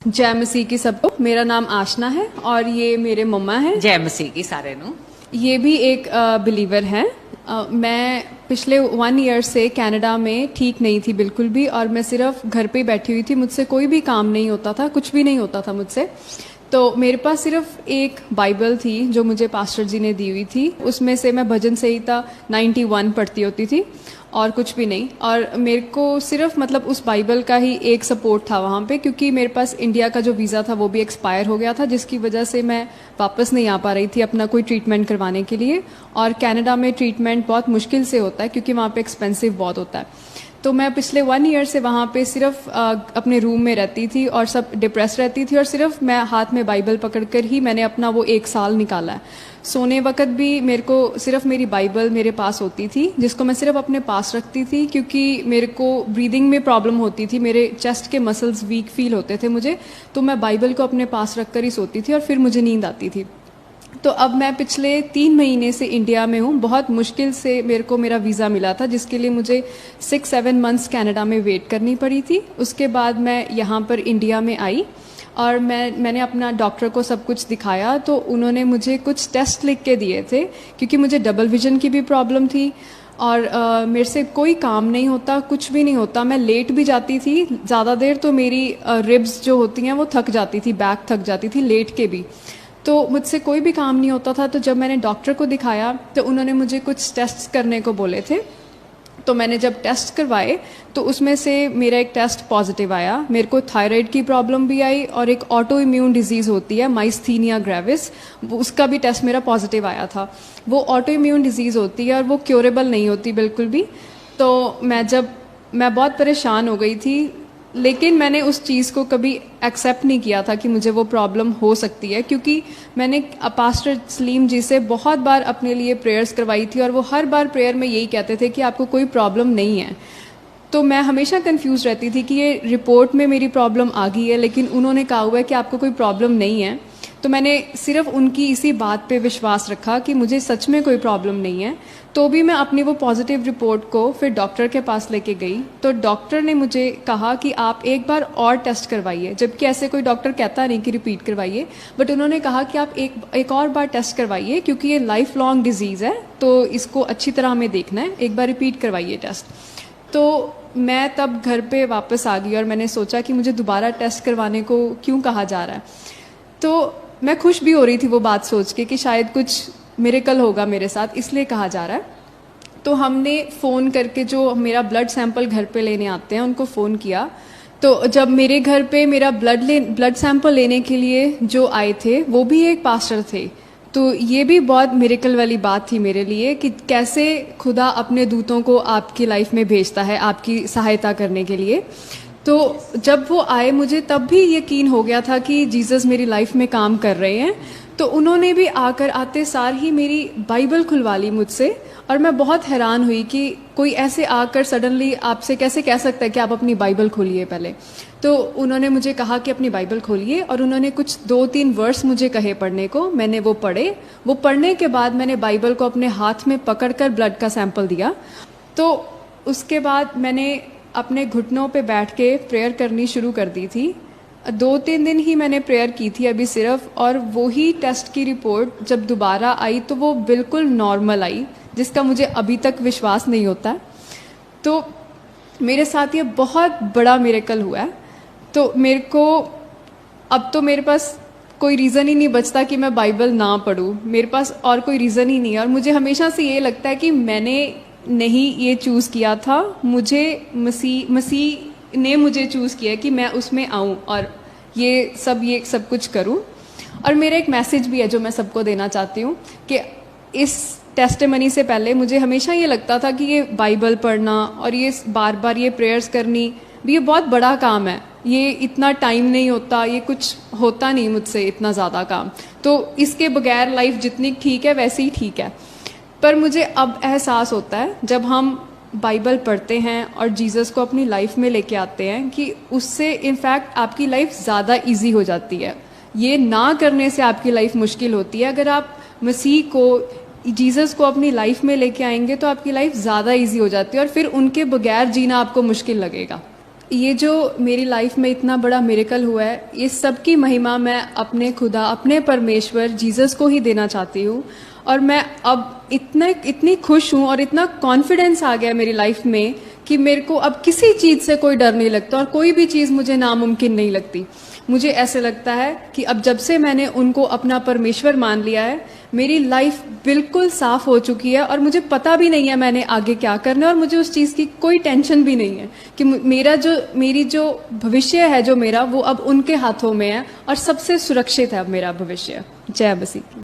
जय मसीह की सबको। मेरा नाम आशना है और ये मेरे मम्मा हैं। जय मसीह की सारे नु। ये भी एक बिलीवर हैं। मैं पिछले 1 ईयर से कनाडा में ठीक नहीं थी बिल्कुल भी, और मैं सिर्फ घर पे ही बैठी हुई थी। मुझसे कोई भी काम नहीं होता था, कुछ भी नहीं होता था मुझसे। तो मेरे पास सिर्फ एक बाइबल थी जो मुझे पास्टर जी ने दी हुई थी। उसमें से मैं भजन संहिता 91 पढ़ती होती थी और कुछ भी नहीं। और मेरे को सिर्फ मतलब उस बाइबल का ही एक सपोर्ट था वहाँ पे, क्योंकि मेरे पास इंडिया का जो वीज़ा था वो भी एक्सपायर हो गया था, जिसकी वजह से मैं वापस नहीं आ पा रही थी अपना कोई ट्रीटमेंट करवाने के लिए। और कनाडा में ट्रीटमेंट बहुत मुश्किल से होता है क्योंकि वहाँ पे एक्सपेंसिव बहुत होता है। तो मैं पिछले 1 ईयर से वहाँ पे सिर्फ अपने रूम में रहती थी और सब डिप्रेस रहती थी, और सिर्फ मैं हाथ में बाइबल पकड़कर ही मैंने अपना वो 1 साल निकाला है। सोने वक्त भी मेरे को सिर्फ मेरी बाइबल मेरे पास होती थी, जिसको मैं सिर्फ अपने पास रखती थी, क्योंकि मेरे को ब्रीदिंग में प्रॉब्लम होती थी, मेरे चेस्ट के मसल्स वीक फील होते थे मुझे। तो मैं बाइबल को अपने पास रख कर ही सोती थी और फिर मुझे नींद आती थी। तो अब मैं पिछले 3 महीने से इंडिया में हूँ। बहुत मुश्किल से मेरे को मेरा वीज़ा मिला था, जिसके लिए मुझे 6-7 मंथ्स कनाडा में वेट करनी पड़ी थी। उसके बाद मैं यहाँ पर इंडिया में आई और मैंने अपना डॉक्टर को सब कुछ दिखाया। तो उन्होंने मुझे कुछ टेस्ट लिख के दिए थे, क्योंकि मुझे डबल विजन की भी प्रॉब्लम थी और मेरे से कोई काम नहीं होता, कुछ भी नहीं होता। मैं लेट भी जाती थी ज़्यादा देर तो मेरी रिब्स जो होती हैं वो थक जाती थी, बैक थक जाती थी लेट के भी। तो मुझसे कोई भी काम नहीं होता था। तो जब मैंने डॉक्टर को दिखाया तो उन्होंने मुझे कुछ टेस्ट करने को बोले थे। तो मैंने जब टेस्ट करवाए तो उसमें से मेरा एक टेस्ट पॉजिटिव आया। मेरे को थायराइड की प्रॉब्लम भी आई और एक ऑटो इम्यून डिजीज़ होती है माइस्थीनिया ग्रेविस, उसका भी टेस्ट मेरा पॉजिटिव आया था। वो ऑटो इम्यून डिजीज़ होती है और वो क्योरेबल नहीं होती बिल्कुल भी। तो मैं बहुत परेशान हो गई थी, लेकिन मैंने उस चीज़ को कभी एक्सेप्ट नहीं किया था कि मुझे वो प्रॉब्लम हो सकती है, क्योंकि मैंने पास्टर सलीम जी से बहुत बार अपने लिए प्रेयर्स करवाई थी और वो हर बार प्रेयर में यही कहते थे कि आपको कोई प्रॉब्लम नहीं है। तो मैं हमेशा कंफ्यूज रहती थी कि ये रिपोर्ट में मेरी प्रॉब्लम आ गई है, लेकिन उन्होंने कहा हुआ है कि आपको कोई प्रॉब्लम नहीं है। तो मैंने सिर्फ उनकी इसी बात पे विश्वास रखा कि मुझे सच में कोई प्रॉब्लम नहीं है। तो भी मैं अपनी वो पॉजिटिव रिपोर्ट को फिर डॉक्टर के पास लेके गई। तो डॉक्टर ने मुझे कहा कि आप एक बार और टेस्ट करवाइए, जबकि ऐसे कोई डॉक्टर कहता नहीं कि रिपीट करवाइए, बट उन्होंने कहा कि आप एक और बार टेस्ट करवाइए, क्योंकि ये लाइफ लॉन्ग डिजीज़ है तो इसको अच्छी तरह हमें देखना है, एक बार रिपीट करवाइए टेस्ट। तो मैं तब घर पे वापस आ गई और मैंने सोचा कि मुझे दोबारा टेस्ट करवाने को क्यों कहा जा रहा है। तो मैं खुश भी हो रही थी वो बात सोच के कि शायद कुछ मिरेकल होगा मेरे साथ, इसलिए कहा जा रहा है। तो हमने फ़ोन करके जो मेरा ब्लड सैंपल घर पे लेने आते हैं उनको फ़ोन किया। तो जब मेरे घर पे मेरा ब्लड सैंपल लेने के लिए जो आए थे वो भी एक पास्टर थे। तो ये भी बहुत मिरेकल वाली बात थी मेरे लिए कि कैसे खुदा अपने दूतों को आपकी लाइफ में भेजता है आपकी सहायता करने के लिए। तो जब वो आए मुझे तब भी यकीन हो गया था कि जीसस मेरी लाइफ में काम कर रहे हैं। तो उन्होंने भी आकर आते सार ही मेरी बाइबल खुलवा ली मुझसे, और मैं बहुत हैरान हुई कि कोई ऐसे आकर सडनली आपसे कैसे कह सकता है कि आप अपनी बाइबल खोलिए पहले। तो उन्होंने मुझे कहा कि अपनी बाइबल खोलिए, और उन्होंने कुछ 2-3 वर्स मुझे कहे पढ़ने को। मैंने वो पढ़े। वो पढ़ने के बाद मैंने बाइबल को अपने हाथ में पकड़कर ब्लड का सैंपल दिया। तो उसके बाद मैंने अपने घुटनों पे बैठ के प्रेयर करनी शुरू कर दी थी। 2-3 दिन ही मैंने प्रेयर की थी अभी सिर्फ, और वो ही टेस्ट की रिपोर्ट जब दोबारा आई तो वो बिल्कुल नॉर्मल आई, जिसका मुझे अभी तक विश्वास नहीं होता। तो मेरे साथ ये बहुत बड़ा मिरेकल हुआ है। तो मेरे को अब तो मेरे पास कोई रीज़न ही नहीं बचता कि मैं बाइबल ना पढूं। मेरे पास और कोई रीज़न ही नहीं है, और मुझे हमेशा से ये लगता है कि मैंने नहीं ये चूज़ किया था, मुझे मसीह ने मुझे चूज़ किया कि मैं उसमें आऊँ और ये सब कुछ करूँ। और मेरा एक मैसेज भी है जो मैं सबको देना चाहती हूँ कि इस टेस्टिमनी से पहले मुझे हमेशा ये लगता था कि ये बाइबल पढ़ना और ये बार बार ये प्रेयर्स करनी भी, ये बहुत बड़ा काम है, ये इतना टाइम नहीं होता, ये कुछ होता नहीं मुझसे इतना ज़्यादा काम, तो इसके बगैर लाइफ जितनी ठीक है वैसे ही ठीक है। पर मुझे अब एहसास होता है जब हम बाइबल पढ़ते हैं और जीसस को अपनी लाइफ में लेके आते हैं कि उससे इनफैक्ट आपकी लाइफ ज़्यादा इजी हो जाती है। ये ना करने से आपकी लाइफ मुश्किल होती है। अगर आप मसीह को, जीसस को अपनी लाइफ में लेके आएंगे तो आपकी लाइफ ज़्यादा इजी हो जाती है, और फिर उनके बगैर जीना आपको मुश्किल लगेगा। ये जो मेरी लाइफ में इतना बड़ा मिरेकल हुआ है, इस सब की महिमा मैं अपने खुदा, अपने परमेश्वर जीसस को ही देना चाहती हूँ। और मैं अब इतनी खुश हूँ और इतना कॉन्फिडेंस आ गया मेरी लाइफ में कि मेरे को अब किसी चीज़ से कोई डर नहीं लगता और कोई भी चीज़ मुझे नामुमकिन नहीं लगती। मुझे ऐसे लगता है कि अब जब से मैंने उनको अपना परमेश्वर मान लिया है, मेरी लाइफ बिल्कुल साफ हो चुकी है और मुझे पता भी नहीं है मैंने आगे क्या करना है और मुझे उस चीज़ की कोई टेंशन भी नहीं है कि मेरी जो भविष्य है जो मेरा, वो अब उनके हाथों में है और सबसे सुरक्षित है अब मेरा भविष्य। जय मसीह।